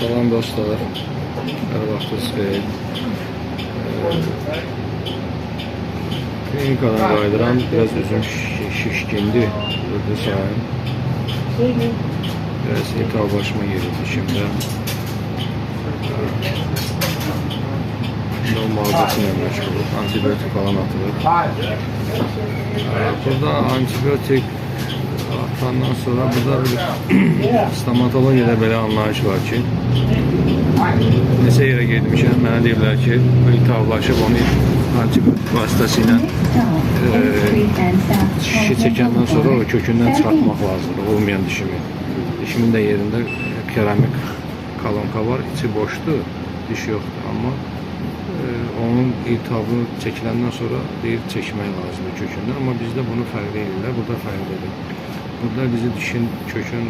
Salam dostlar, hər vaxtınız xeyir. Klinikadan qayıdıram, biraz üzüm şişkindir, burada sayın. Biraz iltihab başıma geldi dişimdə. Müalicəsilə məşğuluq, antibiyotik falan atılır. Burada antibiyotik atandan sonra burada stomatologiyada belə anlayış var ki, neçə yerə getmişəm, mənə deyirlər ki, iltihablaşıb onu antibiyotik vasitəsilə dişi çəkəndən sonra o kökündən çıxartmaq lazımdır, olmayan dişimi. Dişimin də yerində keramik kolonka var, içi boşdur, diş yoxdur, amma onun iltihabını çəkiləndən sonra deyir, çəkmək lazımdır kökündən, amma bizdə bunu fərqli edirlər, burada fərqlidir. Burada bizi dişin, kökün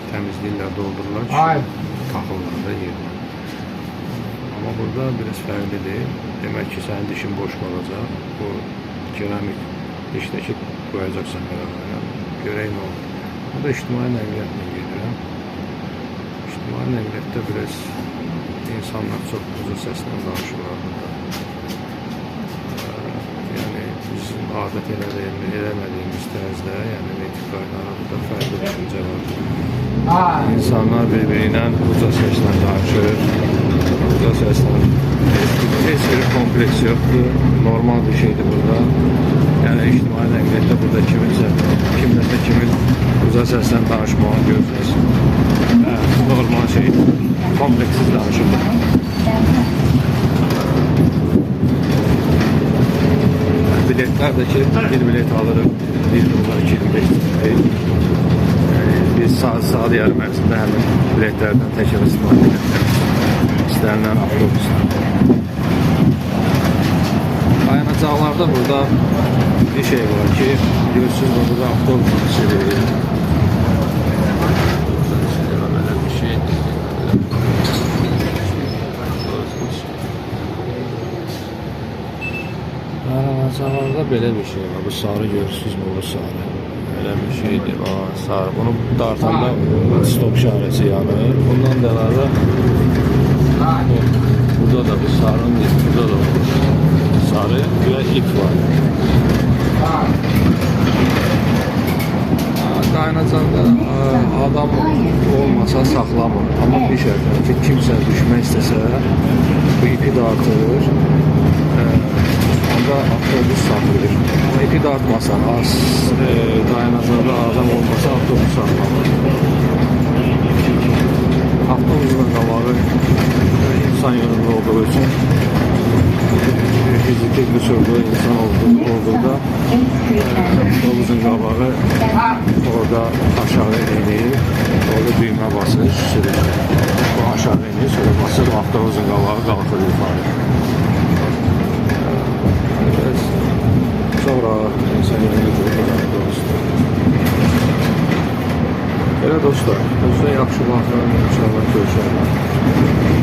təmizləyirlər, doldururlar, taxırlar da yerinə. Amma burada biraz fərqlidir. Demək ki, sənin dişin boş qalacaq. Bu keramik dişdəki qoyacaqsan herhalde. Görək nə olur. Burada ictimai nəqliyyatla gedirəm. İctimai nəqliyyatda biraz insanlar çox uzun səslə danışırlar burada. Yəni, bizim adət eləmədiyimiz tərzdə, yəni etik qaydalarda fərqli düşüncə var. İnsanlar bir-biriyle uca səslə danışır. Uca səslə heç bir kompleks yoxdur. Normal bir şeydir burada. Yəni, ictimai nəqliyyatda burada kimsə kimin uca səslə danışmağını görürsünüz. Normal şey, kompleksiz danışırlar. Biletlerdeki bir bilet alırım, bir dolar 25 değil. Biz saat yarım ərzində həmin biletlərdən təkrar istifadə edirəm. İstənilən avtobuslar. Dayanacaqlarda burada bir şey var ki, biliyorsunuz burada avtobus sürüyor. Dayanacaqlarda belə bir şey var. Bu sarı görürsünüz mü? Bu sarı. Belə bir şeydir. Sarı. Bunu dartanda stop işarəsi yanır. Bundan da əlavə burada da bir sarının burada da sarı və ip var. Dayanacaqda adam olmasa saxlamır. Amma bir şərtlə ki, kimsə düşmək istəsə bu ipi dartır. Onda avtobus saxlayır. Ama ipi dartmasan, az dayanacaqda adam olmasa avtobus saxlamır. Avtobusun qabağı insan yönümlü olduğu için fiziki qüsurlu insan olduğunda avtobusun qabağı orada aşağı inir, orada düymə basır, sürür. Bu aşağı inir, sonra basır, avtobusun qabağı qalxır yukarı. Çok rahat insan yönümlü dostlar. Belə dostlar, özünə yaxşı baxın, inşallah görüşürük.